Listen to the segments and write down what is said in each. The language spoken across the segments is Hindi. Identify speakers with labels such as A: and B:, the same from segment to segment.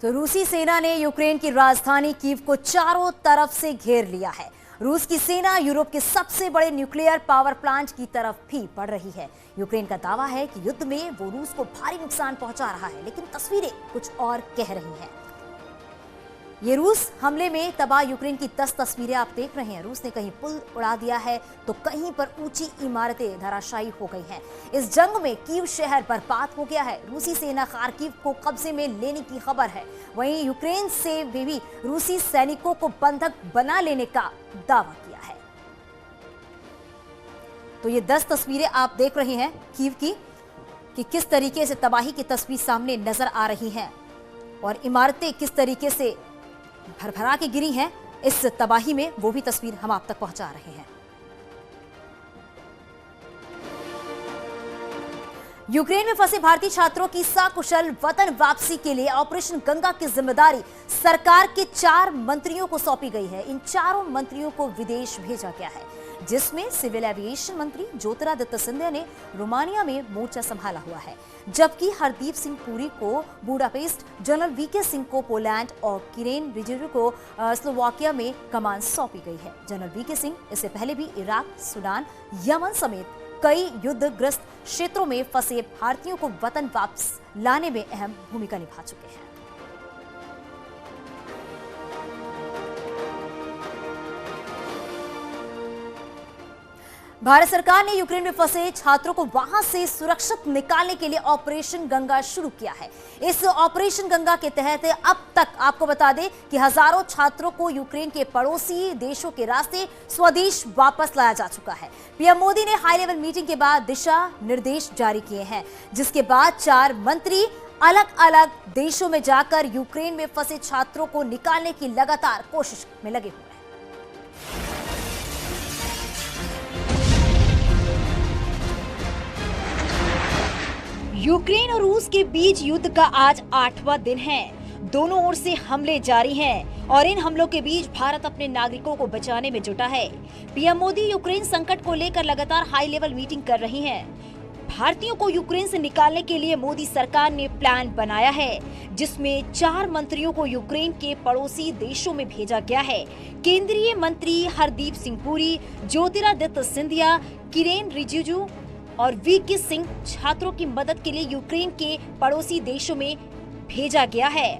A: तो रूसी सेना ने यूक्रेन की राजधानी कीव को चारों तरफ से घेर लिया है। रूस की सेना यूरोप के सबसे बड़े न्यूक्लियर पावर प्लांट की तरफ भी बढ़ रही है। यूक्रेन का दावा है कि युद्ध में वो रूस को भारी नुकसान पहुंचा रहा है, लेकिन तस्वीरें कुछ और कह रही हैं। ये रूस हमले में तबाह यूक्रेन की 10 तस्वीरें आप देख रहे हैं। रूस ने कहीं पुल उड़ा दिया है तो कहीं पर ऊंची इमारतें धराशायी हो गई हैं। इस जंग में कीव शहर बर्बाद हो गया है। रूसी सेना खार्किव को कब्जे में लेने की खबर है। वहीं यूक्रेन से भी रूसी सैनिकों को बंधक बना लेने का दावा किया है। तो ये 10 तस्वीरें आप देख रहे हैं कीव की कि किस तरीके से तबाही की तस्वीर सामने नजर आ रही है और इमारतें किस तरीके से भरभरा के गिरी हैं। इस तबाही में वो भी तस्वीर हम आप तक पहुंचा रहे हैं। यूक्रेन में फंसे भारतीय छात्रों की सकुशल वतन वापसी के लिए ऑपरेशन गंगा की जिम्मेदारी सरकार के 4 मंत्रियों को सौंपी गई है। इन चारों मंत्रियों को विदेश भेजा गया है, जिसमें सिविल एविएशन मंत्री ज्योतिरादित्य सिंधिया ने रोमानिया में मोर्चा संभाला हुआ है, जबकि हरदीप सिंह पुरी को बुडापेस्ट, जनरल वीके सिंह को पोलैंड और किरेन रिजिजू को स्लोवाकिया में कमान सौंपी गई है। जनरल वीके सिंह इससे पहले भी इराक, सूडान, यमन समेत कई युद्धग्रस्त क्षेत्रों में फंसे भारतीयों को वतन वापस लाने में अहम भूमिका निभा चुके हैं। भारत सरकार ने यूक्रेन में फंसे छात्रों को वहां से सुरक्षित निकालने के लिए ऑपरेशन गंगा शुरू किया है। इस ऑपरेशन गंगा के तहत अब तक आपको बता दें कि हजारों छात्रों को यूक्रेन के पड़ोसी देशों के रास्ते स्वदेश वापस लाया जा चुका है। पीएम मोदी ने हाई लेवल मीटिंग के बाद दिशा निर्देश जारी किए हैं, जिसके बाद 4 मंत्री अलग अलग देशों में जाकर यूक्रेन में फंसे छात्रों को निकालने की लगातार कोशिश में लगे हुए हैं। यूक्रेन और रूस के बीच युद्ध का आज 8वां दिन है। दोनों ओर से हमले जारी हैं और इन हमलों के बीच भारत अपने नागरिकों को बचाने में जुटा है। पीएम मोदी यूक्रेन संकट को लेकर लगातार हाई लेवल मीटिंग कर रही हैं। भारतीयों को यूक्रेन से निकालने के लिए मोदी सरकार ने प्लान बनाया है, जिसमें 4 मंत्रियों को यूक्रेन के पड़ोसी देशों में भेजा गया है। केंद्रीय मंत्री हरदीप सिंह पुरी, ज्योतिरादित्य सिंधिया, किरेन रिजिजू और वीके सिंह छात्रों की मदद के लिए यूक्रेन के पड़ोसी देशों में भेजा गया है।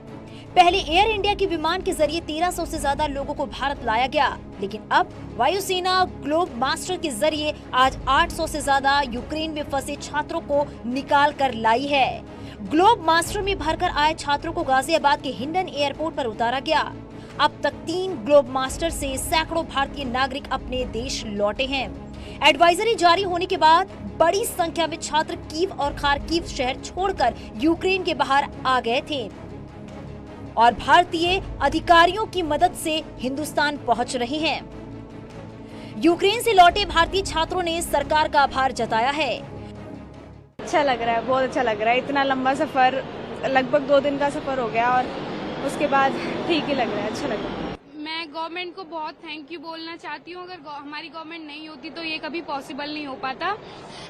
A: पहले एयर इंडिया के विमान के जरिए 1300 से ज्यादा लोगों को भारत लाया गया, लेकिन अब वायुसेना ग्लोब मास्टर के जरिए आज 800 से ज्यादा यूक्रेन में फंसे छात्रों को निकाल कर लाई है। ग्लोब मास्टर में भरकर आए छात्रों को गाजियाबाद के हिंडन एयरपोर्ट पर उतारा गया। अब तक 3 ग्लोब मास्टर से सैकड़ों भारतीय नागरिक अपने देश लौटे हैं। एडवाइजरी जारी होने के बाद बड़ी संख्या में छात्र कीव और खार्किव शहर छोड़कर यूक्रेन के बाहर आ गए थे और भारतीय अधिकारियों की मदद से हिंदुस्तान पहुंच रहे हैं। यूक्रेन से लौटे भारतीय छात्रों ने सरकार का आभार जताया है।
B: अच्छा लग रहा है, बहुत अच्छा लग रहा है। इतना लंबा सफर, लगभग 2 दिन का सफर हो गया और उसके बाद ठीक ही लग रहा है, अच्छा लग रहा है।
C: मैं गवर्नमेंट को बहुत थैंक यू बोलना चाहती हूँ। अगर हमारी गवर्नमेंट नहीं होती तो ये कभी पॉसिबल नहीं हो पाता।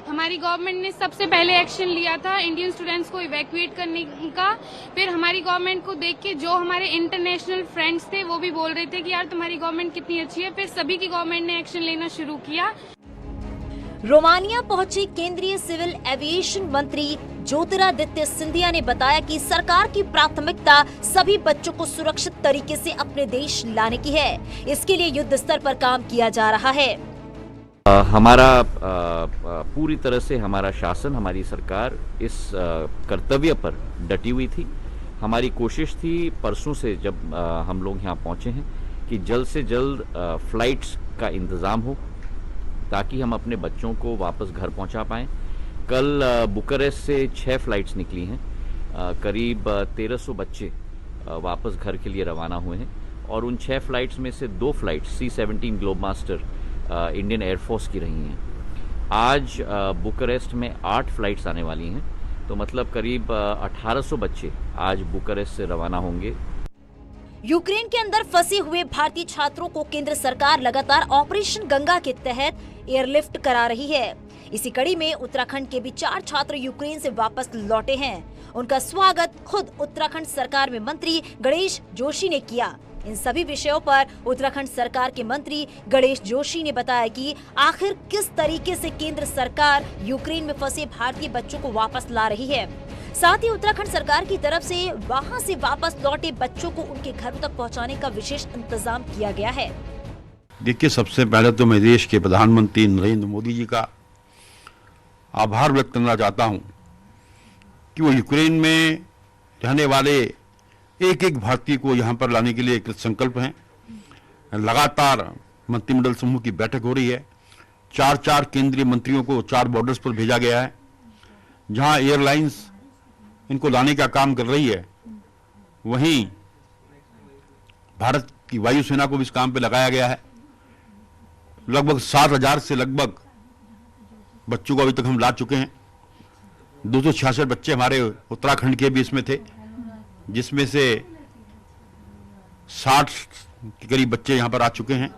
C: हमारी गवर्नमेंट ने सबसे पहले एक्शन लिया था इंडियन स्टूडेंट्स को इवैक्यूएट करने का। फिर हमारी गवर्नमेंट को देख के जो हमारे इंटरनेशनल फ्रेंड्स थे वो भी बोल रहे थे कि यार तुम्हारी गवर्नमेंट कितनी अच्छी है। फिर सभी की गवर्नमेंट ने एक्शन लेना शुरू किया।
A: रोमानिया पहुंचे केंद्रीय सिविल एविएशन मंत्री ज्योतिरादित्य सिंधिया ने बताया कि सरकार की प्राथमिकता सभी बच्चों को सुरक्षित तरीके से अपने देश लाने की है। इसके लिए युद्ध स्तर पर काम किया जा रहा है।
D: हमारा पूरी तरह से हमारा शासन, हमारी सरकार इस कर्तव्य पर डटी हुई थी। हमारी कोशिश थी परसों से जब हम लोग यहाँ पहुंचे हैं कि जल्द से जल्द फ्लाइट्स का इंतज़ाम हो ताकि हम अपने बच्चों को वापस घर पहुंचा पाएं। कल बुकारेस्ट से 6 फ्लाइट्स निकली हैं। करीब 1300 बच्चे वापस घर के लिए रवाना हुए हैं और उन 6 फ्लाइट्स में से 2 flights C-17 globe master Indian air force की रही हैं। आज बुकारेस्ट में 8 फ्लाइट्स आने वाली हैं, तो मतलब करीब 1800 बच्चे आज बुकारेस्ट से रवाना होंगे।
A: यूक्रेन के अंदर फंसे हुए भारतीय छात्रों को केंद्र सरकार लगातार ऑपरेशन गंगा के तहत एयरलिफ्ट करा रही है। इसी कड़ी में उत्तराखंड के भी 4 छात्र यूक्रेन से वापस लौटे हैं। उनका स्वागत खुद उत्तराखंड सरकार में मंत्री गणेश जोशी ने किया। इन सभी विषयों पर उत्तराखंड सरकार के मंत्री गणेश जोशी ने बताया कि आखिर किस तरीके से केंद्र सरकार यूक्रेन में फंसे भारतीय बच्चों को वापस ला रही है। साथ ही उत्तराखंड सरकार की तरफ से वहां से वापस लौटे बच्चों को उनके घरों तक पहुंचाने का विशेष इंतजाम किया गया है।
E: देखिए, सबसे पहले तो मैं देश के प्रधानमंत्री नरेंद्र मोदी जी का आभार व्यक्त करना चाहता हूं कि वो यूक्रेन में रहने वाले एक एक भारतीय को यहां पर लाने के लिए कृत संकल्प हैं। लगातार मंत्रिमंडल समूह की बैठक हो रही है। 4 केंद्रीय मंत्रियों को 4 बॉर्डर्स पर भेजा गया है, जहां एयरलाइंस इनको लाने का काम कर रही है। वहीं भारत की वायुसेना को भी इस काम पे लगाया गया है। लगभग 7,000 से लगभग बच्चों को अभी तक हम ला चुके हैं। 266 बच्चे हमारे उत्तराखंड के भी इसमें थे, जिसमें से 60 के करीब बच्चे यहां पर आ चुके हैं।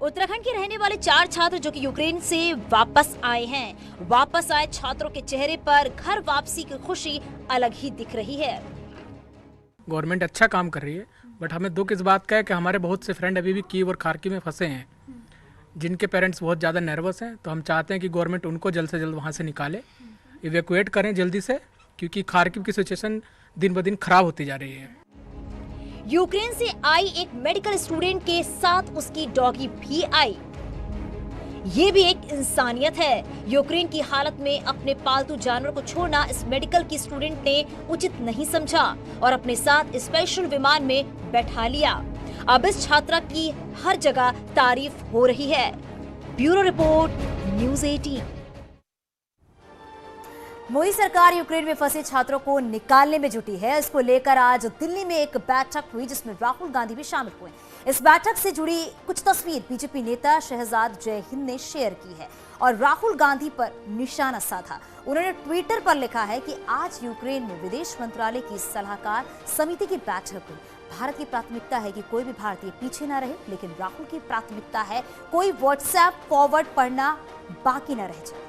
A: उत्तराखंड के रहने वाले 4 छात्र जो कि यूक्रेन से वापस आए हैं, वापस आए छात्रों के चेहरे पर घर वापसी की खुशी अलग ही दिख रही है।
F: गवर्नमेंट अच्छा काम कर रही है, बट हमें दुख इस बात का है कि हमारे बहुत से फ्रेंड अभी भी कीव और खार्किव में फंसे हैं, जिनके पेरेंट्स बहुत ज़्यादा नर्वस हैं। तो हम चाहते हैं कि गवर्नमेंट उनको जल्द से जल्द वहाँ से निकाले, इवैक्यूएट करें जल्दी से, क्योंकि खार्किव की सिचुएशन दिन ब दिन खराब होती जा रही है।
A: यूक्रेन से आई एक मेडिकल स्टूडेंट के साथ उसकी डॉगी भी आई। ये भी एक इंसानियत है। यूक्रेन की हालत में अपने पालतू जानवर को छोड़ना इस मेडिकल की स्टूडेंट ने उचित नहीं समझा और अपने साथ स्पेशल विमान में बैठा लिया। अब इस छात्रा की हर जगह तारीफ हो रही है। Bureau report, news 18। मोदी सरकार यूक्रेन में फंसे छात्रों को निकालने में जुटी है। इसको लेकर आज दिल्ली में एक बैठक हुई, जिसमें राहुल गांधी भी शामिल हुए। इस बैठक से जुड़ी कुछ तस्वीर बीजेपी नेता शहजाद जय हिंद ने शेयर की है और राहुल गांधी पर निशाना साधा। उन्होंने ट्विटर पर लिखा है कि आज यूक्रेन में विदेश मंत्रालय की सलाहकार समिति की बैठक हुई। भारत की प्राथमिकता है कि कोई भी भारतीय पीछे न रहे, लेकिन राहुल की प्राथमिकता है कोई व्हाट्सएप फॉरवर्ड पढ़ना बाकी न रह जाए।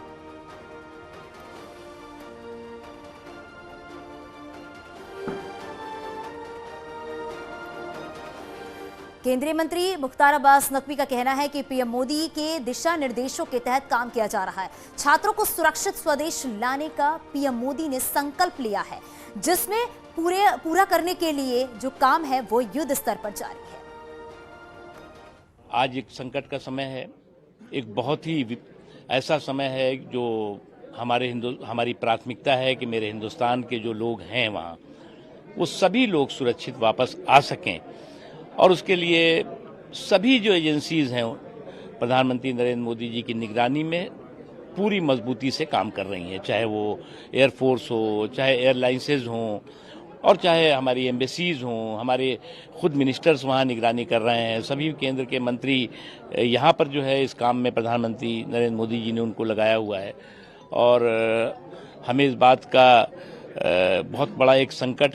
A: केंद्रीय मंत्री मुख्तार अब्बास नकवी का कहना है कि पीएम मोदी के दिशा निर्देशों के तहत काम किया जा रहा है। छात्रों को सुरक्षित स्वदेश लाने का पीएम मोदी ने संकल्प लिया है, जिसमें पूरा करने के लिए जो काम है वो युद्ध स्तर पर जारी है।
G: आज एक संकट का समय है, एक बहुत ही ऐसा समय है जो हमारी प्राथमिकता है कि मेरे हिंदुस्तान के जो लोग हैं वहाँ, वो सभी लोग सुरक्षित वापस आ सकें। और उसके लिए सभी जो एजेंसीज हैं प्रधानमंत्री नरेंद्र मोदी जी की निगरानी में पूरी मजबूती से काम कर रही हैं, चाहे वो एयरफोर्स हो, चाहे एयरलाइंसेज हों और चाहे हमारी एम्बेसीज हों। हमारे खुद मिनिस्टर्स वहाँ निगरानी कर रहे हैं। सभी केंद्र के मंत्री यहाँ पर जो है इस काम में प्रधानमंत्री नरेंद्र मोदी जी ने उनको लगाया हुआ है। और हमें इस बात का बहुत बड़ा एक संकट है